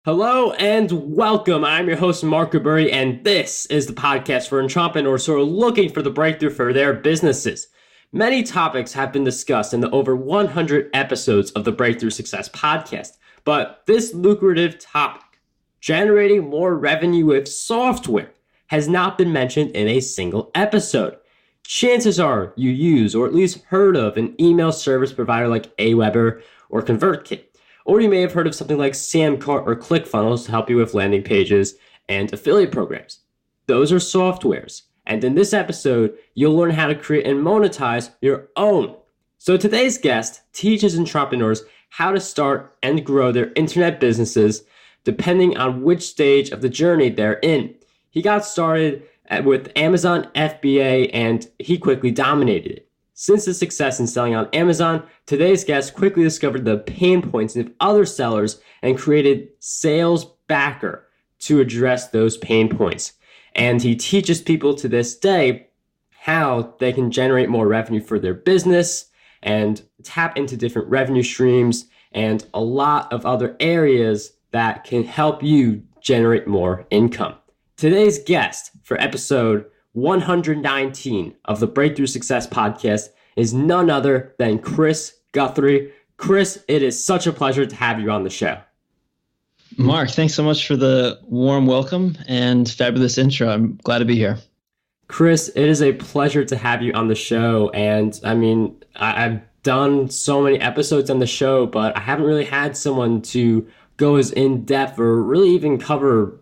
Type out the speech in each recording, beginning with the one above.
Hello and welcome. I'm your host, Mark Guthrie, and this is the podcast for entrepreneurs who are looking for the breakthrough for their businesses. Many topics have been discussed in the over 100 episodes of the Breakthrough Success podcast, but this lucrative topic, generating more revenue with software, has not been mentioned in a single episode. Chances are you use or at least heard of an email service provider like Aweber or ConvertKit. Or you may have heard of something like Samcart or ClickFunnels to help you with landing pages and affiliate programs. Those are softwares. And in this episode, you'll learn how to create and monetize your own. So today's guest teaches entrepreneurs how to start and grow their internet businesses depending on which stage of the journey they're in. He got started with Amazon FBA and he quickly dominated it. Since his success in selling on Amazon, today's guest quickly discovered the pain points of other sellers and created Salesbacker to address those pain points. And he teaches people to this day how they can generate more revenue for their business and tap into different revenue streams and a lot of other areas that can help you generate more income. Today's guest for episode 119 of the Breakthrough Success podcast is none other than Chris Guthrie. Chris, it is such a pleasure to have you on the show. Mark, thanks so much for the warm welcome and fabulous intro. I'm glad to be here. Chris, it is a pleasure to have you on the show. And I've done so many episodes on the show, but I haven't really had someone to go as in depth or really even cover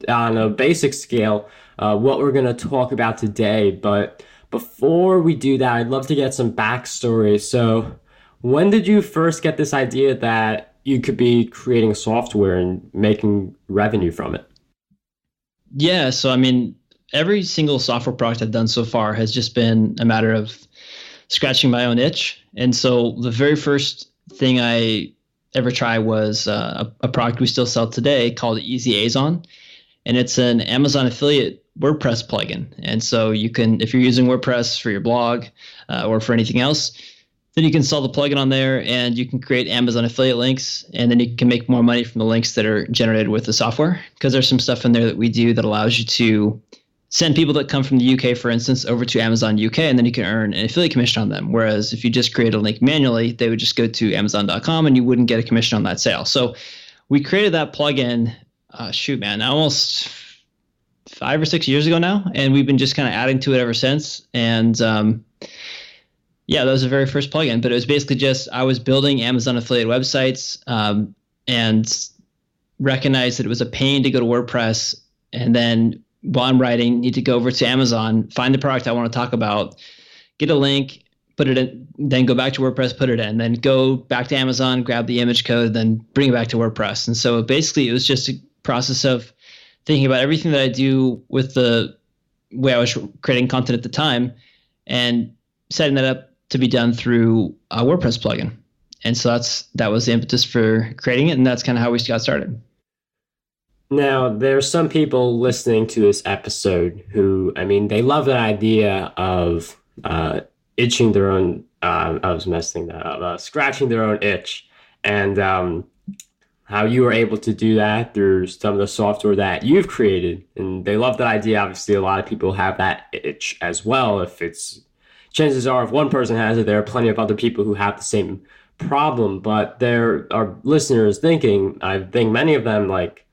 on a basic scale what we're going to talk about today. But before we do that, I'd love to get some backstory. So when did you first get this idea that you could be creating software and making revenue from it? Yeah, so every single software product I've done so far has just been a matter of scratching my own itch. And so the very first thing I ever tried was a product we still sell today called EasyAzon. And it's an Amazon affiliate WordPress plugin. And so you can, if you're using WordPress for your blog or for anything else, then you can install the plugin on there and you can create Amazon affiliate links. And then you can make more money from the links that are generated with the software. Because there's some stuff in there that we do that allows you to send people that come from the UK, for instance, over to Amazon UK, and then you can earn an affiliate commission on them. Whereas if you just create a link manually, they would just go to Amazon.com and you wouldn't get a commission on that sale. So we created that plugin almost 5 or 6 years ago now, and we've been just kind of adding to it ever since. And that was the very first plugin, but it was basically just I was building Amazon affiliate websites and recognized that it was a pain to go to WordPress, and then while I'm writing, need to go over to Amazon, find the product I want to talk about, get a link, put it in, then go back to WordPress, put it in, then go back to Amazon, grab the image code, then bring it back to WordPress. And so basically it was just a process of thinking about everything that I do with the way I was creating content at the time and setting that up to be done through a WordPress plugin. And so that was the impetus for creating it, and that's kind of how we got started. Now, there are some people listening to this episode who, they love the idea of itching their own, scratching their own itch. And how you were able to do that through some of the software that you've created. And they love that idea. Obviously, a lot of people have that itch as well. Chances are if one person has it, there are plenty of other people who have the same problem. But there are listeners thinking, I think many of them, like,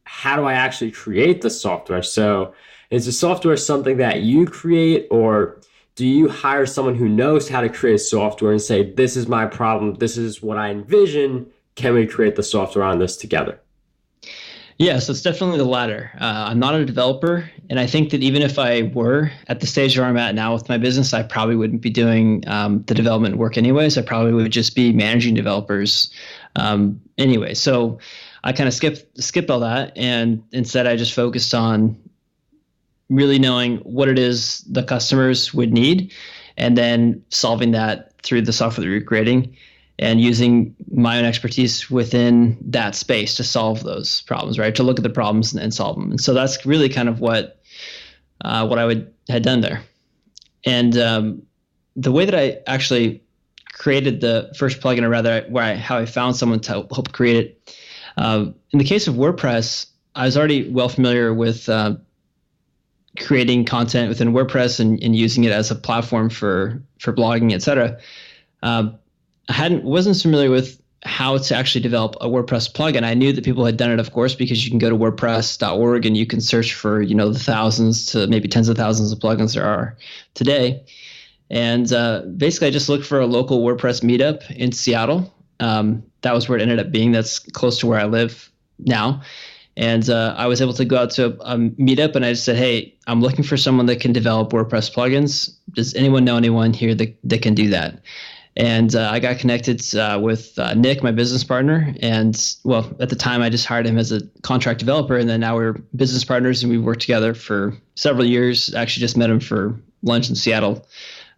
how do I actually create the software? So is the software something that you create, or do you hire someone who knows how to create software and say, this is my problem, this is what I envision, can we create the software on this together? Yeah, so it's definitely the latter. I'm not a developer, and I think that even if I were at the stage where I'm at now with my business, I probably wouldn't be doing the development work anyways. I probably would just be managing developers anyway. So I kind of skipped all that, and instead I just focused on really knowing what it is the customers would need, and then solving that through the software that we're creating, and using my own expertise within that space to solve those problems, right? To look at the problems and solve them. And so that's really kind of what I had done there. And the way that I actually created the first plugin, or rather how I found someone to help create it, In the case of WordPress, I was already well familiar with creating content within WordPress and using it as a platform for blogging, etc. I wasn't familiar with how to actually develop a WordPress plugin. I knew that people had done it, of course, because you can go to WordPress.org and you can search for, the thousands to maybe tens of thousands of plugins there are today. And basically, I just looked for a local WordPress meetup in Seattle. That was where it ended up being. That's close to where I live now. And I was able to go out to a meetup, and I just said, hey, I'm looking for someone that can develop WordPress plugins. Does anyone know anyone here that can do that? And I got connected with Nick, my business partner. And, well, at the time, I just hired him as a contract developer. And then now we're business partners, and we worked together for several years. Actually just met him for lunch in Seattle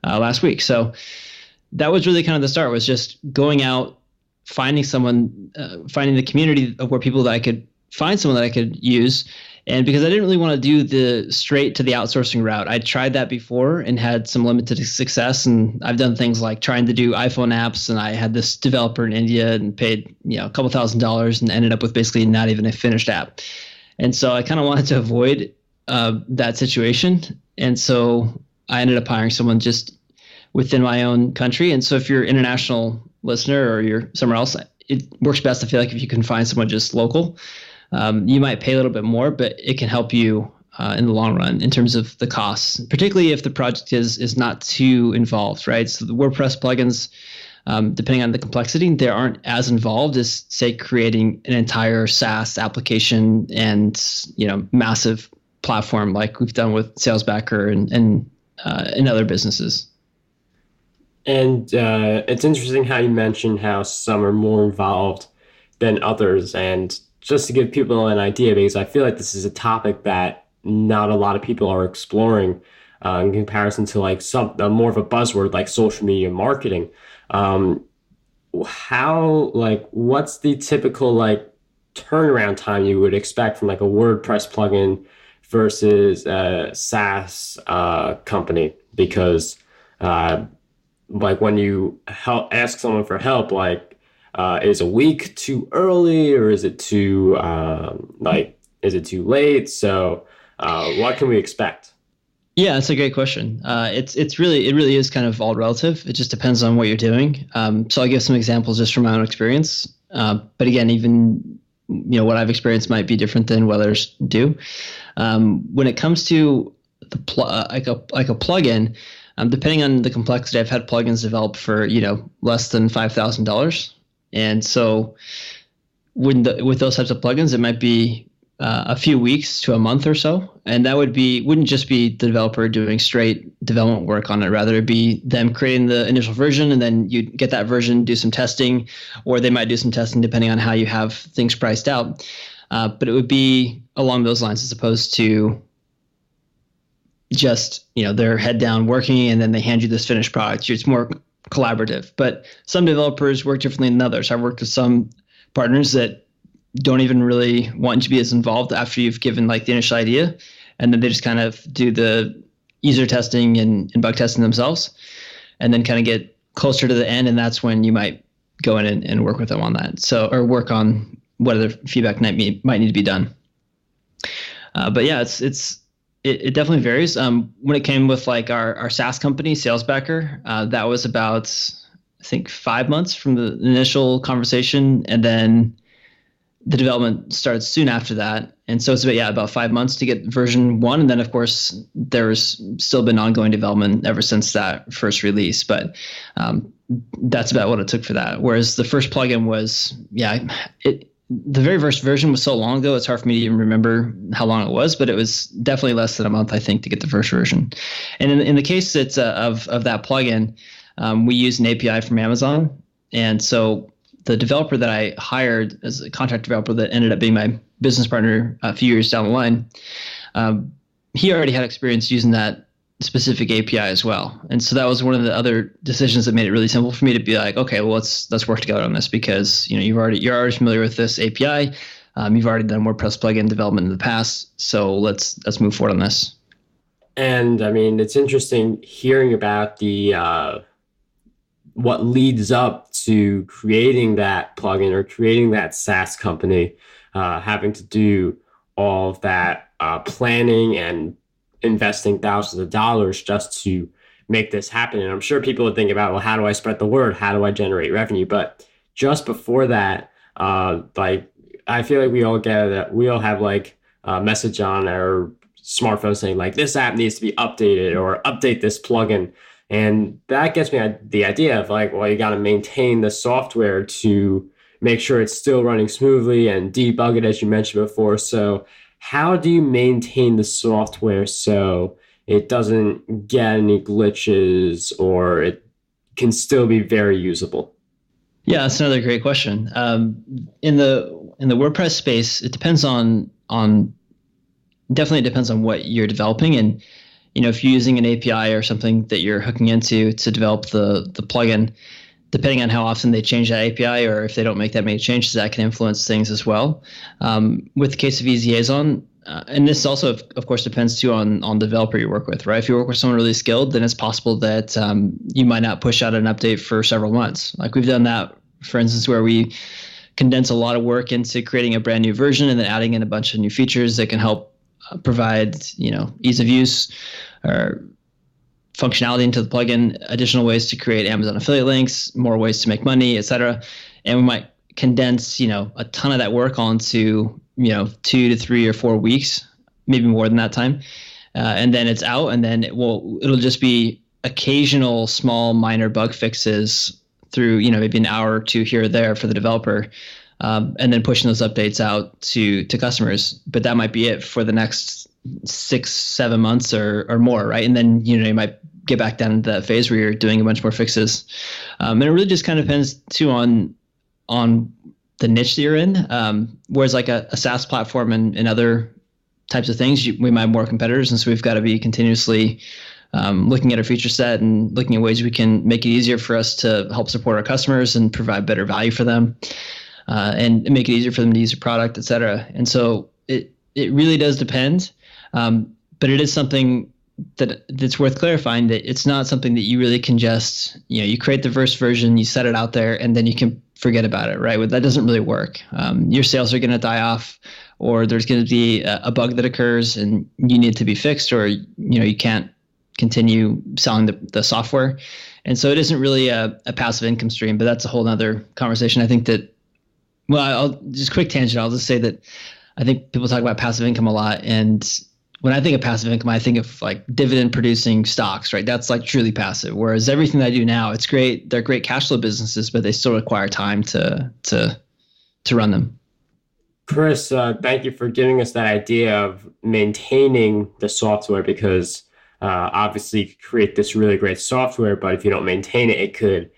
last week. So that was really kind of the start, was just going out, finding someone, finding the community of where people that I could find someone that I could use. And because I didn't really want to do the straight to the outsourcing route, I tried that before and had some limited success. And I've done things like trying to do iPhone apps, and I had this developer in India and paid a couple $1,000s and ended up with basically not even a finished app. And so I kind of wanted to avoid that situation. And so I ended up hiring someone just within my own country. And so if you're an international listener or you're somewhere else, it works best, I feel like, if you can find someone just local. You might pay a little bit more, but it can help you in the long run in terms of the costs, particularly if the project is not too involved, right? So the WordPress plugins, depending on the complexity, they aren't as involved as, say, creating an entire SaaS application and massive platform like we've done with Salesbacker and other businesses. And it's interesting how you mentioned how some are more involved than others. And just to give people an idea, because I feel like this is a topic that not a lot of people are exploring in comparison to like more of a buzzword like social media marketing. What's the typical turnaround time you would expect from like a WordPress plugin versus a SaaS company? Because when you ask someone for help, is a week too early, or is it too late? So what can we expect? Yeah, that's a great question. It really is kind of all relative. It just depends on what you're doing. So I'll give some examples just from my own experience. But again, even what I've experienced might be different than what others do. When it comes to like a plugin, depending on the complexity, I've had plugins developed for less than $5,000. And so with those types of plugins, it might be a few weeks to a month or so. And that wouldn't just be the developer doing straight development work on it. Rather, it'd be them creating the initial version, and then you get that version, do some testing, or they might do some testing depending on how you have things priced out. But it would be along those lines, as opposed to just, they're head down working and then they hand you this finished product. It's more collaborative. But some developers work differently than others. I've worked with some partners that don't even really want to be as involved after you've given the initial idea, and then they just kind of do the user testing and bug testing themselves, and then kind of get closer to the end, and that's when you might go in and work with them on that. So, or work on what other feedback might need to be done. But yeah, it definitely varies. When it came with our SaaS company, Salesbacker, that was about, I think, 5 months from the initial conversation, and then the development started soon after that. And so it's about 5 months to get version 1. And then, of course, there's still been ongoing development ever since that first release. But that's about what it took for that. Whereas the first plugin was, the very first version was so long ago, it's hard for me to even remember how long it was, but it was definitely less than a month, I think, to get the first version. And in the case of that plugin, we use an API from Amazon. And so the developer that I hired as a contract developer that ended up being my business partner a few years down the line, he already had experience using that specific API as well. And so that was one of the other decisions that made it really simple for me to be like, okay, well, let's work together on this, because you're already familiar with this API. You've already done WordPress plugin development in the past, so let's move forward on this. And I mean, it's interesting hearing about the what leads up to creating that plugin or creating that SaaS company, having to do all of that planning and investing thousands of dollars just to make this happen. And I'm sure people would think about, well, how do I spread the word? How do I generate revenue? But just before that, like I feel like we all get that we all have like a message on our smartphone saying like this app needs to be updated or update this plugin. And that gets me the idea of like, well, you got to maintain the software to make sure it's still running smoothly and debug it, as you mentioned before. So how do you maintain the software so it doesn't get any glitches or it can still be very usable? Yeah, that's another great question. In the WordPress space, it depends on definitely depends on what you're developing. And if you're using an API or something that you're hooking into to develop the plugin, depending on how often they change that API or if they don't make that many changes, that can influence things as well. With the case of EasyAzon, and this also, of course, depends too on the developer you work with, right? If you work with someone really skilled, then it's possible that you might not push out an update for several months. Like we've done that, for instance, where we condense a lot of work into creating a brand new version and then adding in a bunch of new features that can help provide, ease of use or functionality into the plugin, additional ways to create Amazon affiliate links, more ways to make money, et cetera. And we might condense, a ton of that work onto, 2 to 3 or 4 weeks, maybe more than that time. And then it's out, and then it'll just be occasional small minor bug fixes through, maybe an hour or two here or there for the developer. And then pushing those updates out to customers. But that might be it for the next 6-7 months or more, right? And then, you might get back down to that phase where you're doing a bunch more fixes. And it really just kind of depends too on the niche that you're in. Whereas like a SaaS platform and other types of things, we might have more competitors. And so we've got to be continuously looking at our feature set and looking at ways we can make it easier for us to help support our customers and provide better value for them. And make it easier for them to use your product, et cetera. And so it really does depend. But it is something that's worth clarifying, that it's not something that you really can just, you create the first version, you set it out there, and then you can forget about it, right? That doesn't really work. Your sales are going to die off, or there's going to be a bug that occurs and you need to be fixed, or, you can't continue selling the software. And so it isn't really a passive income stream, but that's a whole nother conversation. I think that, well, I'll just quick tangent. I'll just say that I think people talk about passive income a lot. And when I think of passive income, I think of like dividend producing stocks, right? That's like truly passive. Whereas everything that I do now, it's great. They're great cash flow businesses, but they still require time to run them. Chris, thank you for giving us that idea of maintaining the software, because obviously you could create this really great software, but if you don't maintain it, it could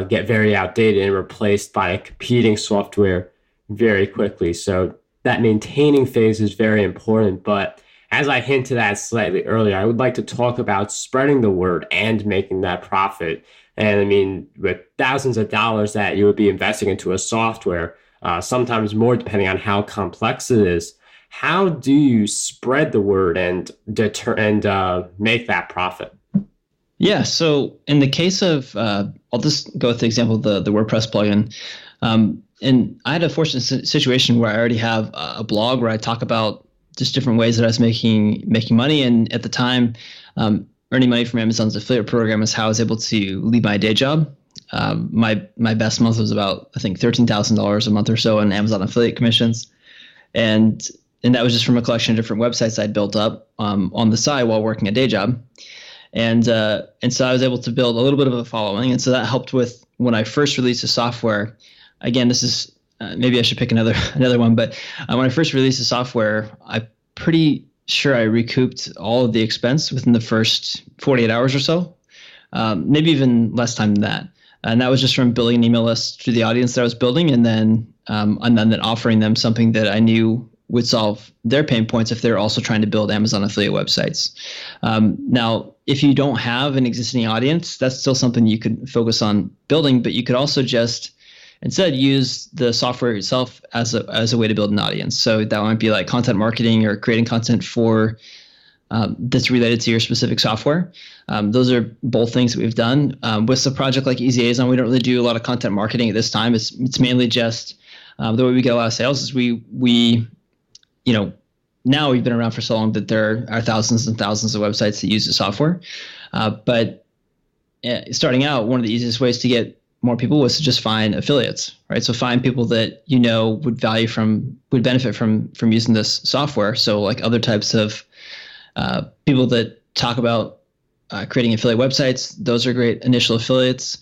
get very outdated and replaced by a competing software very quickly. So that maintaining phase is very important. But as I hinted at slightly earlier, I would like to talk about spreading the word and making that profit. And I mean, with thousands of dollars that you would be investing into a software, sometimes more depending on how complex it is, how do you spread the word and make that profit? Yeah. So in the case of, I'll just go with the example of the WordPress plugin. And I had a fortunate situation where I already have a blog where I talk about just different ways that I was making money. And at the time, earning money from Amazon's affiliate program is how I was able to leave my day job. My best month was about, I think, $13,000 a month or so in Amazon affiliate commissions. And that was just from a collection of different websites I'd built up on the side while working a day job. And so I was able to build a little bit of a following. And so that helped with when I first released the software. Again, this is maybe I should pick another one. But when I first released the software, I'm pretty sure I recouped all of the expense within the first 48 hours or so, maybe even less time than that. And that was just from building an email list to the audience that I was building, and then offering them something that I knew would solve their pain points if they're also trying to build Amazon affiliate websites. Now, if you don't have an existing audience, that's still something you could focus on building, but you could also just instead use the software itself as a way to build an audience. So that might be like content marketing or creating content for that's related to your specific software. Those are both things that we've done. With a project like EasyAzon, we don't really do a lot of content marketing at this time. It's mainly just the way we get a lot of sales is we now we've been around for so long that there are thousands and thousands of websites that use the software. But starting out, one of the easiest ways to get more people was to just find affiliates, right? So find people that would benefit from using this software. So like other types of people that talk about creating affiliate websites, those are great initial affiliates.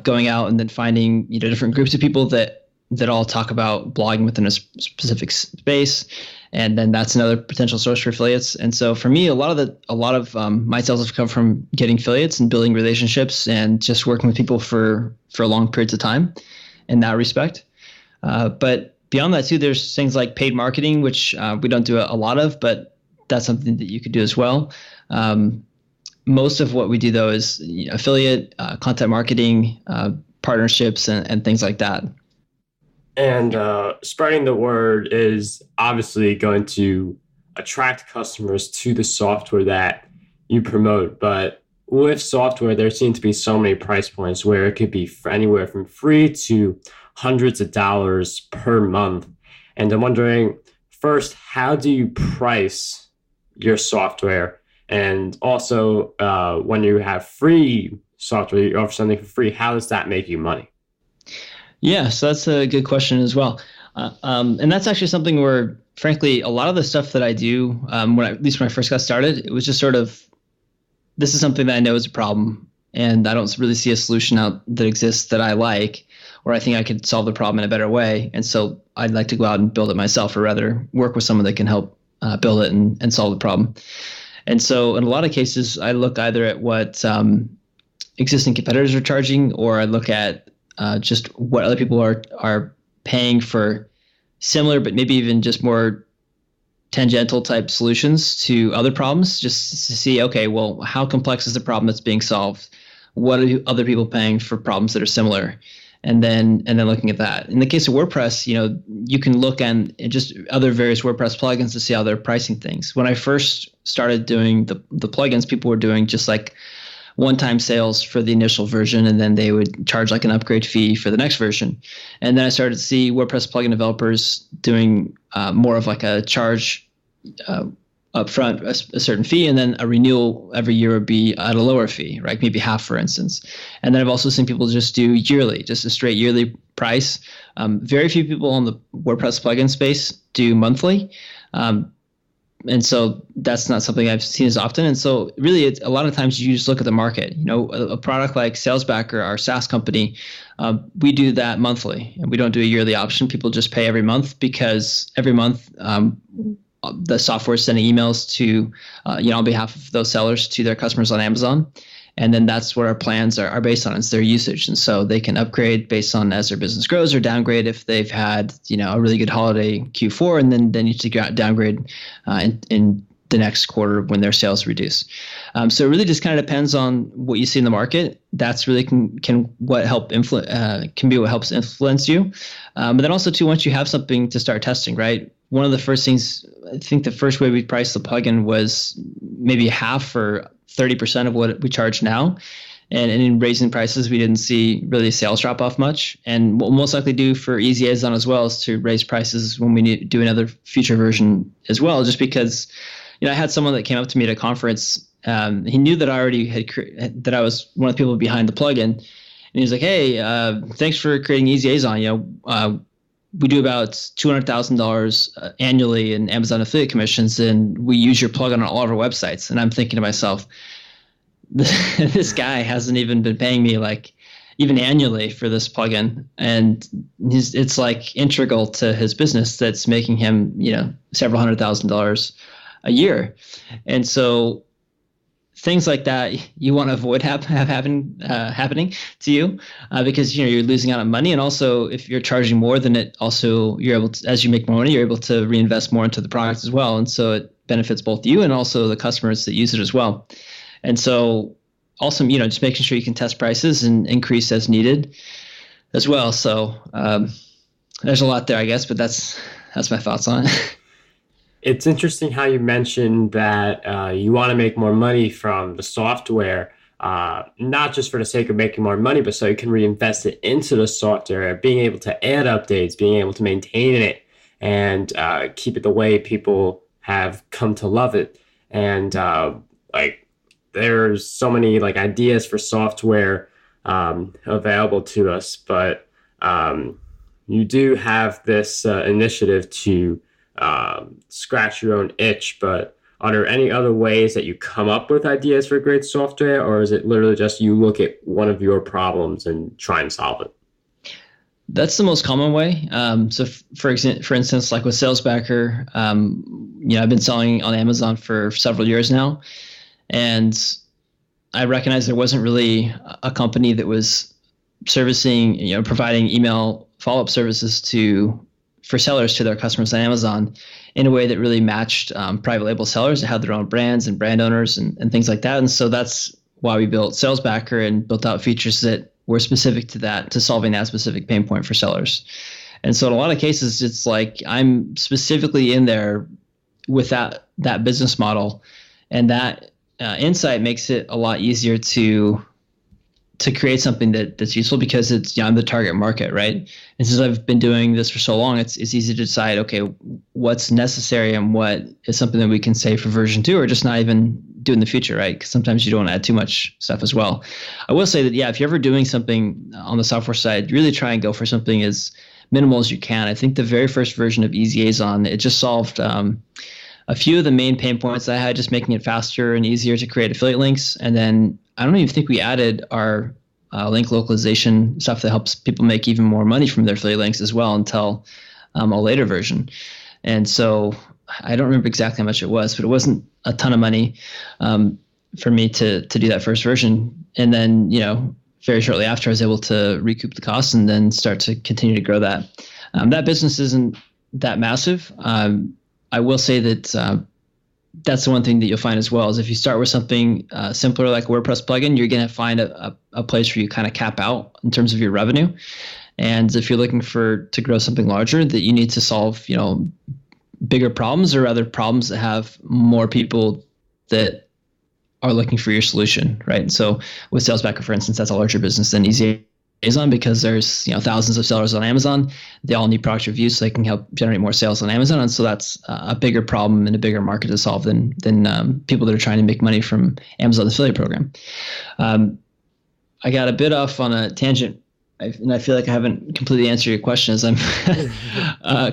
Going out and then finding different groups of people that all talk about blogging within a specific space, and then that's another potential source for affiliates. And so for me, a lot of my sales have come from getting affiliates and building relationships and just working with people for long periods of time in that respect. But beyond that too, there's things like paid marketing, which we don't do a lot of, but that's something that you could do as well. Most of what we do though is affiliate, content marketing, partnerships, and things like that. And spreading the word is obviously going to attract customers to the software that you promote. But with software, there seem to be so many price points where it could be anywhere from free to hundreds of dollars per month. And I'm wondering, first, how do you price your software? And also, when you have free software, you offer something for free, how does that make you money? Yeah, so that's a good question as well. And that's actually something where, frankly, a lot of the stuff that I do, at least when I first got started, it was just sort of, this is something that I know is a problem, and I don't really see a solution out that exists that I like, or I think I could solve the problem in a better way. And so I'd like to go out and build it myself, or rather work with someone that can help build it and solve the problem. And so in a lot of cases, I look either at what existing competitors are charging, or I look at just what other people are paying for similar, but maybe even just more tangential type solutions to other problems, just to see, okay, well, how complex is the problem that's being solved? What are other people paying for problems that are similar? And then looking at that. In the case of WordPress, you can look at just other various WordPress plugins to see how they're pricing things. When I first started doing the plugins, people were doing just like one-time sales for the initial version, and then they would charge like an upgrade fee for the next version. And then I started to see WordPress plugin developers doing more of like a charge upfront, a certain fee, and then a renewal every year would be at a lower fee, right? Maybe half, for instance. And then I've also seen people just do yearly, just a straight yearly price. Very few people in the WordPress plugin space do monthly. And so that's not something I've seen as often. And so really, a lot of times you just look at the market. A product like Salesbacker, our SaaS company, we do that monthly, and we don't do a yearly option. People just pay every month because every month the software is sending emails to, on behalf of those sellers to their customers on Amazon. And then that's what our plans are based on. It's their usage. And so they can upgrade based on as their business grows, or downgrade if they've had, a really good holiday Q4, and then they need to downgrade in the next quarter when their sales reduce. So it really just kind of depends on what you see in the market. That's really can be what helps influence you. But then also too, once you have something to start testing, right? One of the first things, I think the first way we priced the plugin was maybe half or 30% of what we charge now. And in raising prices, we didn't see really a sales drop off much. And what we'll most likely do for EasyAzon as well is to raise prices when we do another future version as well, just because, I had someone that came up to me at a conference. He knew that I already that I was one of the people behind the plugin. And he was like, hey, thanks for creating EasyAzon. We do about $200,000 annually in Amazon affiliate commissions, and we use your plugin on all of our websites. And I'm thinking to myself, this guy hasn't even been paying me like even annually for this plugin, and it's like integral to his business that's making him several $100,000 a year. And so things like that you want to avoid happening to you, because you're losing out on money. And also, if you're charging more, then it also, you're able to, as you make more money, you're able to reinvest more into the product as well. And so it benefits both you and also the customers that use it as well. And so also, just making sure you can test prices and increase as needed as well. So there's a lot there, I guess, but that's my thoughts on it. It's interesting how you mentioned that you want to make more money from the software, not just for the sake of making more money, but so you can reinvest it into the software, being able to add updates, being able to maintain it, and keep it the way people have come to love it. And like, there's so many like ideas for software available to us, but you do have this initiative to scratch your own itch. But are there any other ways that you come up with ideas for great software, or is it literally just you look at one of your problems and try and solve it? That's the most common way. So for instance, like with Salesbacker, I've been selling on Amazon for several years now, and I recognized there wasn't really a company that was servicing, providing email follow-up services for sellers to their customers on Amazon in a way that really matched private label sellers that had their own brands and brand owners and things like that. And so that's why we built Salesbacker and built out features that were specific to that, to solving that specific pain point for sellers. And so in a lot of cases, it's like I'm specifically in there with that business model, and that insight makes it a lot easier to create something that's useful, because it's I'm the target market, right? And since I've been doing this for so long, it's easy to decide, okay, what's necessary and what is something that we can save for version 2 or just not even do in the future, right? Because sometimes you don't want to add too much stuff as well. I will say that, if you're ever doing something on the software side, really try and go for something as minimal as you can. I think the very first version of EasyAzon, it just solved a few of the main pain points that I had, just making it faster and easier to create affiliate links. And then I don't even think we added our link localization stuff that helps people make even more money from their affiliate links as well until a later version. And so I don't remember exactly how much it was, but it wasn't a ton of money for me to do that first version. And then, very shortly after, I was able to recoup the costs and then start to continue to grow that. That business isn't that massive. I will say that that's the one thing that you'll find as well, is if you start with something simpler like a WordPress plugin, you're going to find a place where you kind of cap out in terms of your revenue. And if you're looking to grow something larger, that you need to solve, bigger problems, or other problems that have more people that are looking for your solution, right? And so with Salesbacker, for instance, that's a larger business than EasyAzon, because there's thousands of sellers on Amazon. They all need product reviews so they can help generate more sales on Amazon. And so that's a bigger problem and a bigger market to solve than people that are trying to make money from Amazon's affiliate program. I got a bit off on a tangent, and I feel like I haven't completely answered your question as I'm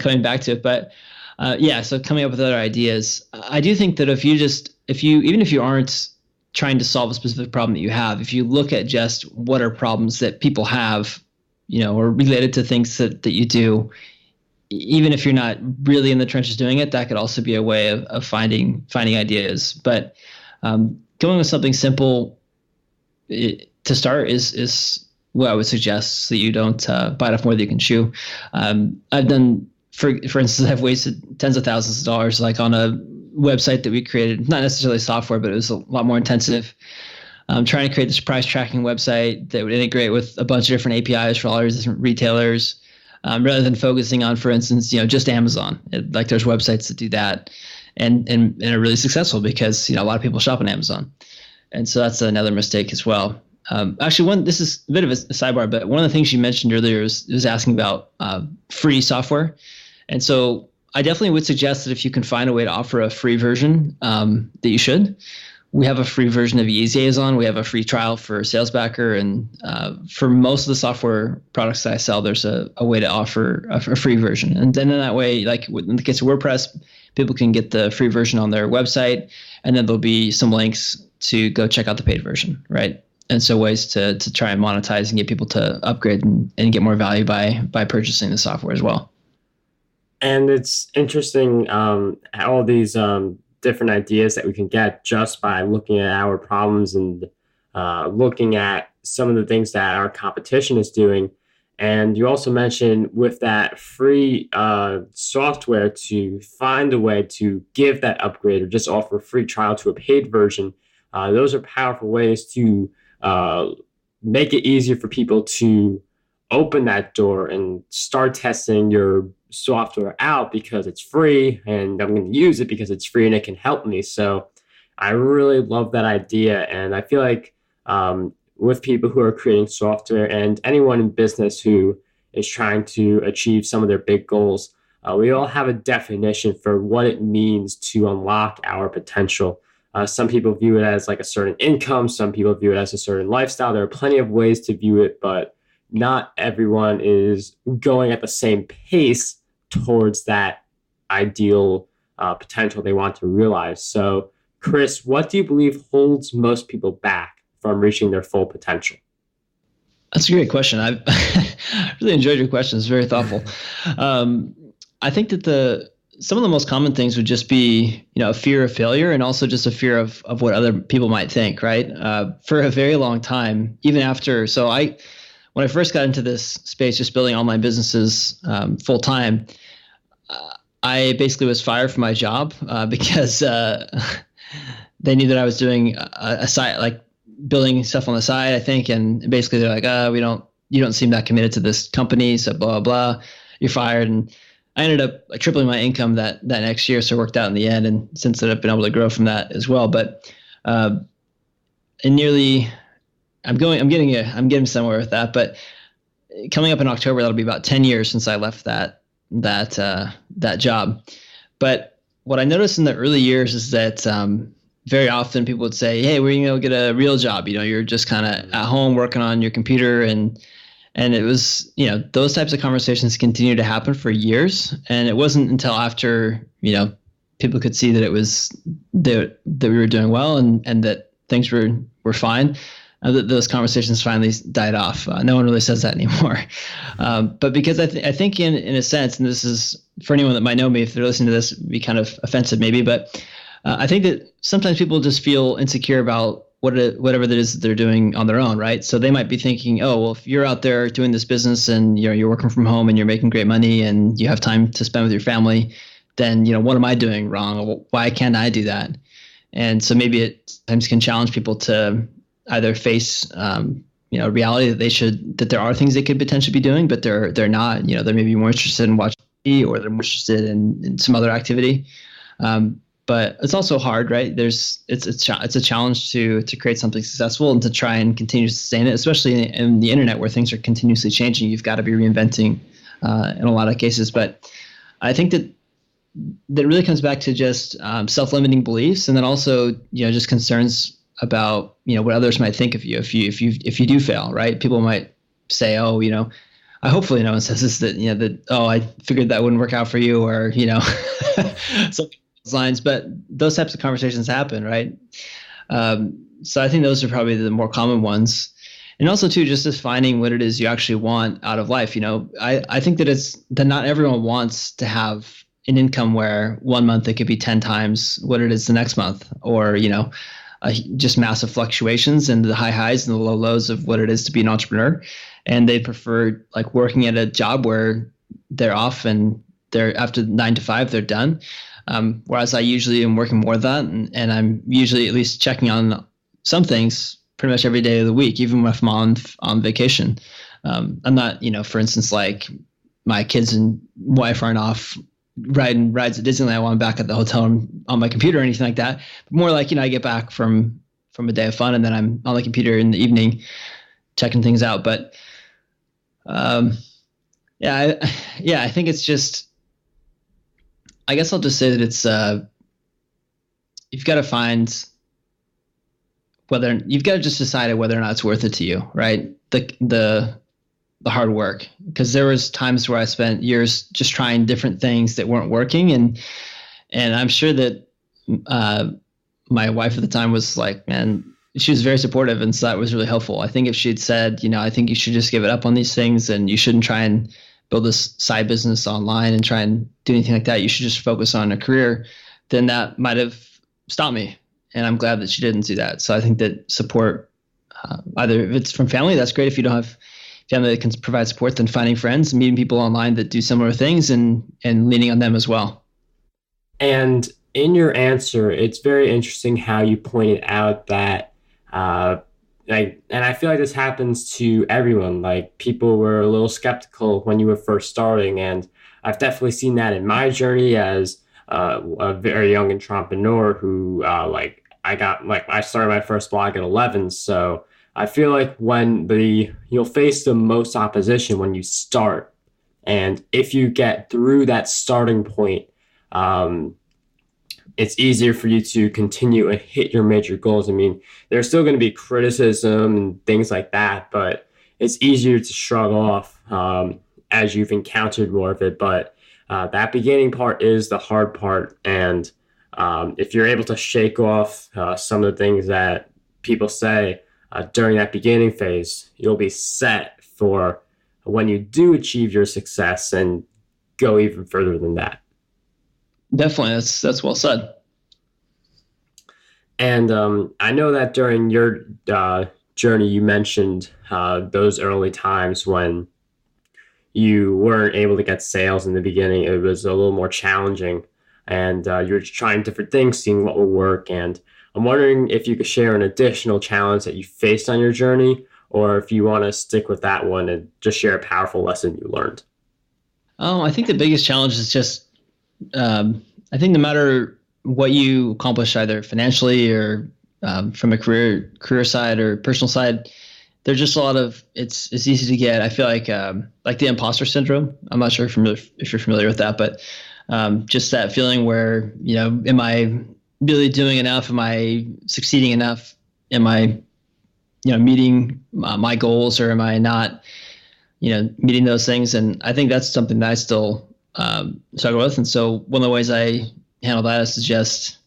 coming back to it. But so coming up with other ideas, I do think that even if you aren't trying to solve a specific problem that you have, if you look at just what are problems that people have, or related to things that you do, even if you're not really in the trenches doing it, that could also be a way of finding ideas. But going with something simple to start is what I would suggest, so that you don't bite off more than you can chew. I've done, for instance, I've wasted tens of thousands of dollars, like on a website that we created, not necessarily software, but it was a lot more intensive. Trying to create this price tracking website that would integrate with a bunch of different APIs for all our different retailers, rather than focusing on, for instance, just Amazon. Like there's websites that do that and are really successful because, a lot of people shop on Amazon. And so that's another mistake as well. Actually, this is a bit of a sidebar, but one of the things you mentioned earlier was asking about free software. And so I definitely would suggest that if you can find a way to offer a free version, that you should. We have a free version of EasyAzon. We have a free trial for Salesbacker. And for most of the software products that I sell, there's a way to offer a free version. And then in that way, like in the case of WordPress, people can get the free version on their website, and then there'll be some links to go check out the paid version, right? And so ways to try and monetize and get people to upgrade and get more value by purchasing the software as well. And it's interesting all these different ideas that we can get just by looking at our problems and looking at some of the things that our competition is doing. And you also mentioned with that free software to find a way to give that upgrade or just offer a free trial to a paid version. Those are powerful ways to make it easier for people to open that door and start testing your software out because it's free and I'm going to use it because it's free and it can help me. So I really love that idea. And I feel like with people who are creating software and anyone in business who is trying to achieve some of their big goals, we all have a definition for what it means to unlock our potential. Some people view it as like a certain income. Some people view it as a certain lifestyle. There are plenty of ways to view it, but not everyone is going at the same pace towards that ideal potential they want to realize. So, Chris, what do you believe holds most people back from reaching their full potential? That's a great question. I really enjoyed your question. It's very thoughtful. I think that some of the most common things would just be, a fear of failure and also just a fear of what other people might think, right? For a very long time, even after, when I first got into this space, just building online businesses full time, I basically was fired from my job because they knew that I was doing a side, like building stuff on the side, I think, and basically they're like, you don't seem that committed to this company, so blah, blah, blah, you're fired. And I ended up tripling my income that next year, so it worked out in the end. And since then, I've been able to grow from that as well. But I'm getting somewhere with that. But coming up in October, that'll be about 10 years since I left that job. But what I noticed in the early years is that very often people would say, "Hey, we're going to get a real job. You're just kind of at home working on your computer," and it was, those types of conversations continued to happen for years. And it wasn't until after, people could see that it was that we were doing well and that things were fine, that those conversations finally died off. No one really says that anymore. But because I think in a sense, and this is for anyone that might know me, if they're listening to this, it'd be kind of offensive maybe, but I think that sometimes people just feel insecure about whatever that is that they're doing on their own, right? So they might be thinking, oh, well, if you're out there doing this business and you're working from home and you're making great money and you have time to spend with your family, then what am I doing wrong? Why can't I do that? And so maybe it sometimes can challenge people to either face reality that there are things they could potentially be doing, but they're not. They may be more interested in watching TV, or they're more interested in some other activity. But it's also hard, right? It's a challenge to create something successful and to try and continue to sustain it, especially in the internet where things are continuously changing. You've got to be reinventing in a lot of cases. But I think that really comes back to just self-limiting beliefs, and then also just concerns about what others might think of you if you do fail, right? People might say, oh, hopefully no one says this, that I figured that wouldn't work out for you, or something lines, but those types of conversations happen, right? So I think those are probably the more common ones. And also too, just defining what it is you actually want out of life. I think that not everyone wants to have an income where 1 month it could be 10 times what it is the next month, or just massive fluctuations and the high highs and the low lows of what it is to be an entrepreneur. And they prefer like working at a job where they're off and they're after 9 to 5 they're done. Whereas I usually am working more than that, and I'm usually at least checking on some things pretty much every day of the week, even if I'm on vacation. I'm not, for instance, like my kids and wife aren't off riding rides at Disneyland while I'm back at the hotel on my computer or anything like that. But more like, I get back from a day of fun and then I'm on the computer in the evening checking things out. But I think it's just, I guess I'll just say that it's you've got to just decide whether or not it's worth it to you, right? The hard work, because there was times where I spent years just trying different things that weren't working, and I'm sure that my wife at the time was like, man, she was very supportive, and so that was really helpful. I think if she'd said, I think you should just give it up on these things, and you shouldn't try and build this side business online and try and do anything like that, you should just focus on a career, then that might have stopped me. And I'm glad that she didn't do that. So I think that support, either if it's from family, that's great. If you don't have family that can provide support, then finding friends, meeting people online that do similar things and leaning on them as well. And in your answer, it's very interesting how you pointed out that and I feel like this happens to everyone. Like people were a little skeptical when you were first starting, and I've definitely seen that in my journey as a very young entrepreneur who I started my first blog at 11. So I feel like you'll face the most opposition when you start, and if you get through that starting point, it's easier for you to continue and hit your major goals. I mean, there's still going to be criticism and things like that, but it's easier to shrug off as you've encountered more of it. But that beginning part is the hard part. And if you're able to shake off some of the things that people say during that beginning phase, you'll be set for when you do achieve your success and go even further than that. Definitely, that's well said. And I know that during your journey, you mentioned those early times when you weren't able to get sales in the beginning. It was a little more challenging, and you were trying different things, seeing what would work. And I'm wondering if you could share an additional challenge that you faced on your journey, or if you want to stick with that one and just share a powerful lesson you learned. I think the biggest challenge is just I think no matter what you accomplish, either financially or from a career side or personal side, there's just a lot of it's easy to get. I feel like the imposter syndrome. I'm not sure if you're familiar with that, but just that feeling where, am I really doing enough? Am I succeeding enough? Am I meeting my goals, or am I not meeting those things? And I think that's something that I still struggle with. And so one of the ways I handle that is just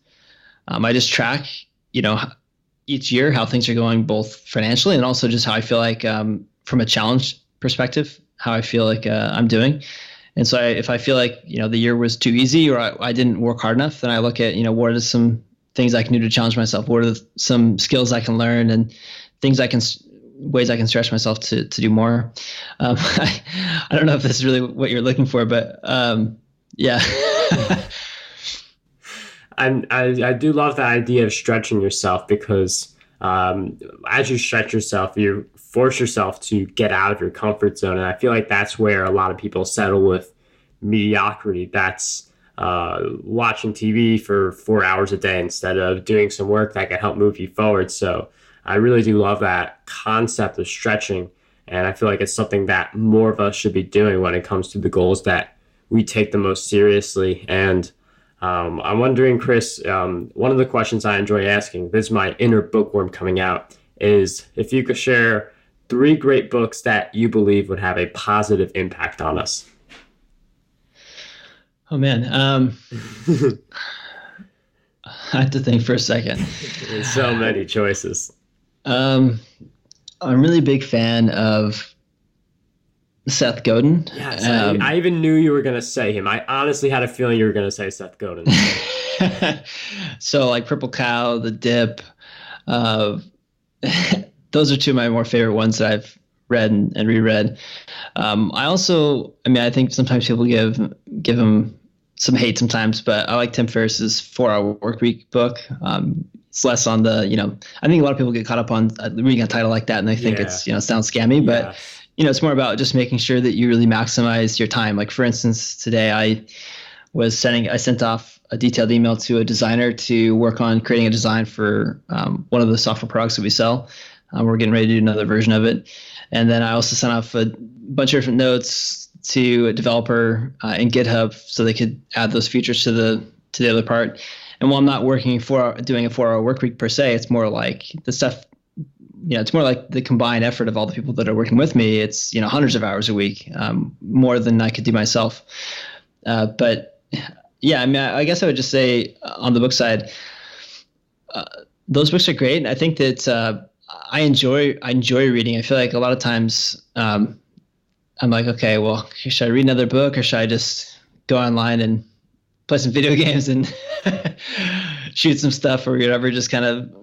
I just track each year how things are going, both financially and also just how I feel like from a challenge perspective, how I feel like I'm doing. And so if I feel like the year was too easy, or I didn't work hard enough, then I look at what are some things I can do to challenge myself, what are some skills I can learn, and ways I can stretch myself to do more. I don't know if this is really what you're looking for, but yeah. I do love the idea of stretching yourself, because as you stretch yourself, you force yourself to get out of your comfort zone. And I feel like that's where a lot of people settle with mediocrity. That's watching TV for 4 hours a day instead of doing some work that can help move you forward. So I really do love that concept of stretching. And I feel like it's something that more of us should be doing when it comes to the goals that we take the most seriously. And I'm wondering, Chris, one of the questions I enjoy asking, this is my inner bookworm coming out, is if you could share 3 great books that you believe would have a positive impact on us. Oh, man. I have to think for a second. There's so many choices. I'm a really big fan of Seth Godin. Yes, I even knew you were going to say him. I honestly had a feeling you were going to say Seth Godin. So like Purple Cow, The Dip, those are 2 of my more favorite ones that I've read and reread. I think sometimes people give him some hate sometimes, but I like Tim Ferriss's 4-Hour Workweek book. It's less on the, I think a lot of people get caught up on reading a title like that and they think it's, sounds scammy, but it's more about just making sure that you really maximize your time. Like for instance, today I sent off a detailed email to a designer to work on creating a design for one of the software products that we sell. We're getting ready to do another version of it. And then I also sent off a bunch of different notes to a developer in GitHub so they could add those features to the other part. And while I'm not doing a 4-hour work week per se, it's more like the stuff, it's more like the combined effort of all the people that are working with me. It's, hundreds of hours a week, more than I could do myself. But yeah, I guess I would just say on the book side, those books are great. And I think that I enjoy reading. I feel like a lot of times I'm like, okay, well, should I read another book, or should I just go online and play some video games and shoot some stuff or whatever, just kind of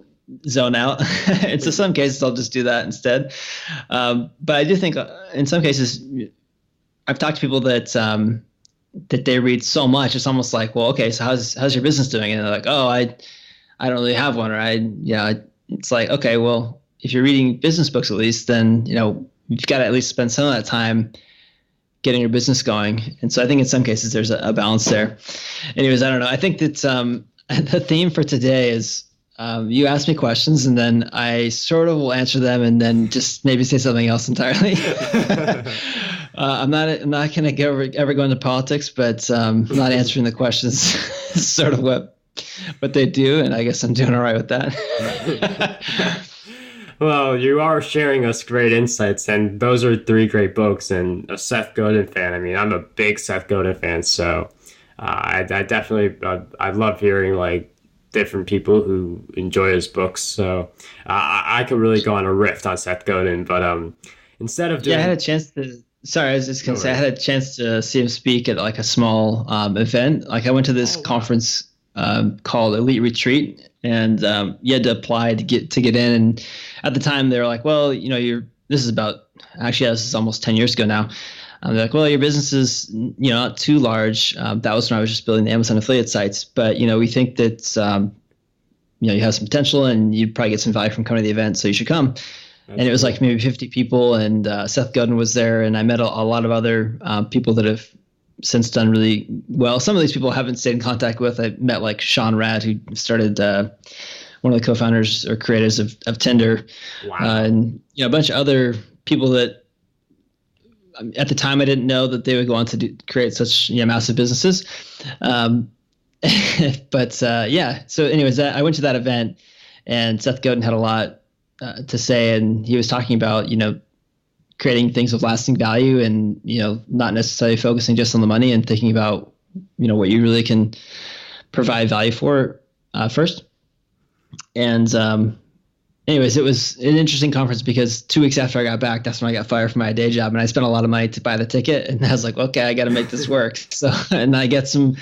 zone out? And so some cases I'll just do that instead. But I do think in some cases I've talked to people that they read so much, it's almost like, well, okay, so how's your business doing? And they're like, oh, I don't really have one, or it's like, okay, well, if you're reading business books, at least, then, you've got to at least spend some of that time getting your business going. And so I think in some cases there's a balance there. Anyways, I don't know. I think that the theme for today is you ask me questions and then I sort of will answer them and then just maybe say something else entirely. I'm not going to ever go into politics, but I'm not answering the questions is sort of what they do. And I guess I'm doing all right with that. Well, you are sharing us great insights, and those are 3 great books. And a Seth Godin fan. I mean, I'm a big Seth Godin fan, so I definitely I love hearing like different people who enjoy his books. So I could really go on a riff on Seth Godin, but instead of doing, I had a chance to. Sorry, I was just gonna say I had a chance to see him speak at like a small event. Like I went to this conference called Elite Retreat. And you had to apply to get in. And at the time, they were like, well, this is almost 10 years ago now. They're like, well, your business is, not too large. That was when I was just building the Amazon affiliate sites. But, we think that, you have some potential and you'd probably get some value from coming to the event. So you should come. And it was like maybe 50 people. And Seth Godin was there. And I met a lot of other people that have since done really well. Some of these people I haven't stayed in contact with. I met like Sean Rad, who started one of the co-founders or creators of Tinder. Wow. And a bunch of other people that at the time I didn't know that they would go on to create such massive businesses. But so anyways, I went to that event and Seth Godin had a lot to say, and he was talking about creating things with lasting value and, not necessarily focusing just on the money and thinking about, what you really can provide value for first. And anyways, it was an interesting conference because 2 weeks after I got back, that's when I got fired from my day job. And I spent a lot of money to buy the ticket. And I was like, okay, I got to make this work. So, and I get some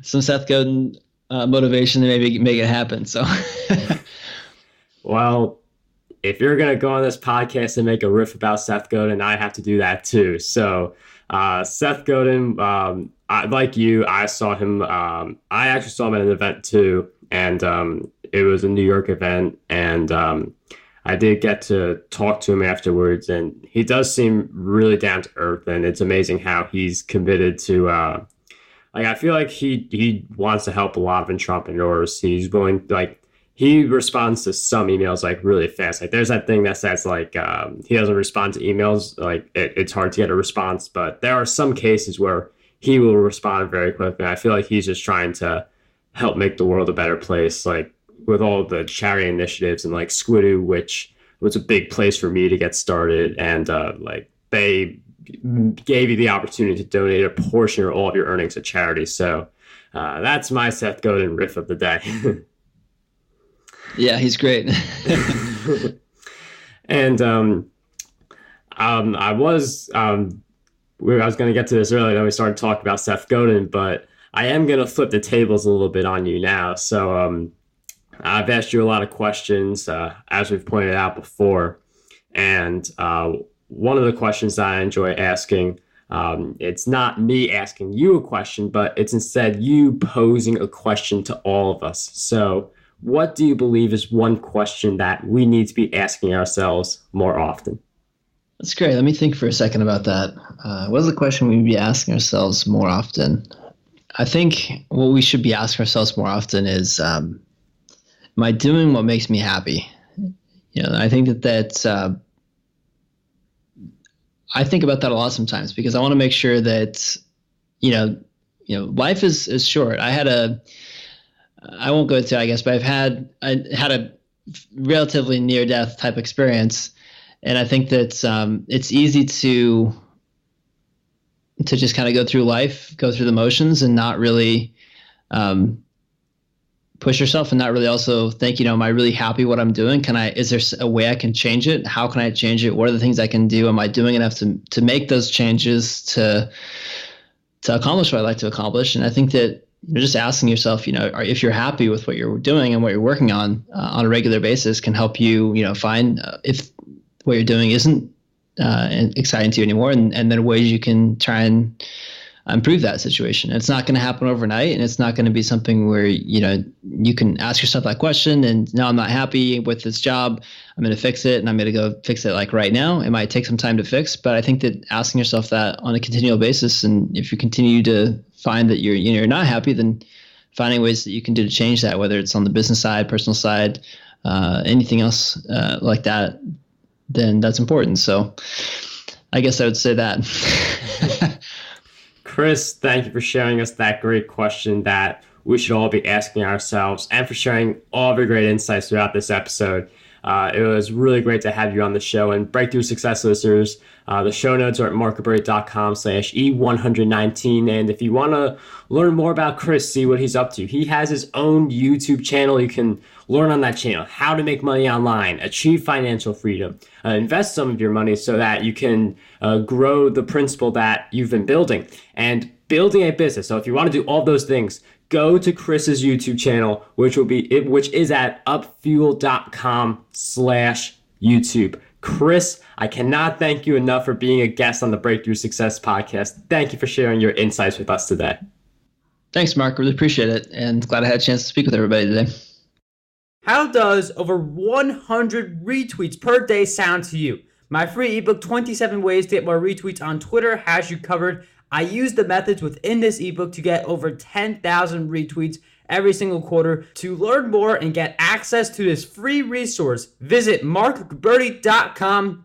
Seth Godin motivation to maybe make it happen. So, well, if you're going to go on this podcast and make a riff about Seth Godin, I have to do that too. So Seth Godin, like you, I saw him. I actually saw him at an event too. And it was a New York event. And I did get to talk to him afterwards. And he does seem really down to earth. And it's amazing how he's committed to, I feel like he wants to help a lot of entrepreneurs. He's willing, he responds to some emails like really fast. Like there's that thing that says like he doesn't respond to emails. Like it's hard to get a response, but there are some cases where he will respond very quickly. And I feel like he's just trying to help make the world a better place. Like with all the charity initiatives and like Squidoo, which was a big place for me to get started. And they gave you the opportunity to donate a portion or all of your earnings to charity. So that's my Seth Godin riff of the day. Yeah, he's great. And I was going to get to this earlier when we started talking about Seth Godin, but I am going to flip the tables a little bit on you now. So I've asked you a lot of questions, as we've pointed out before. And one of the questions that I enjoy asking, it's not me asking you a question, but it's instead you posing a question to all of us. So what do you believe is one question that we need to be asking ourselves more often? That's great. Let me think for a second about that. What is the question we would be asking ourselves more often? I think what we should be asking ourselves more often is, am I doing what makes me happy? I think that's I think about that a lot sometimes because I want to make sure that, life is short. I won't go into, I guess, but I had a relatively near-death type experience, and I think that it's easy to just kind of go through life, go through the motions, and not really push yourself, and not really also think, am I really happy what I'm doing? Is there a way I can change it? How can I change it? What are the things I can do? Am I doing enough to make those changes to accomplish what I'd like to accomplish? And I think that you're just asking yourself, if you're happy with what you're doing and what you're working on a regular basis can help you, find if what you're doing isn't exciting to you anymore, and then ways you can try and improve that situation. It's not going to happen overnight, and it's not going to be something where, you can ask yourself that question and now I'm not happy with this job. I'm going to fix it and I'm going to go fix it like right now. It might take some time to fix, but I think that asking yourself that on a continual basis, and if you continue to find that you're not happy, then finding ways that you can do to change that, whether it's on the business side, personal side, anything else like that, then that's important. So I guess I would say that. Chris, thank you for sharing us that great question that we should all be asking ourselves, and for sharing all of your great insights throughout this episode. It was really great to have you on the show. And Breakthrough Success listeners, the show notes are at marketberry.com/E119. And if you want to learn more about Chris, see what he's up to, he has his own YouTube channel. You can learn on that channel how to make money online, achieve financial freedom, invest some of your money so that you can grow the principle that you've been building and building a business. So if you want to do all those things, go to Chris's YouTube channel, which is at upfuel.com/YouTube. Chris, I cannot thank you enough for being a guest on the Breakthrough Success podcast. Thank you for sharing your insights with us today. Thanks, Mark. Really appreciate it. And glad I had a chance to speak with everybody today. How does over 100 retweets per day sound to you? My free ebook, 27 Ways to Get More Retweets on Twitter, has you covered. I use the methods within this ebook to get over 10,000 retweets every single quarter. To learn more and get access to this free resource, visit markberry.com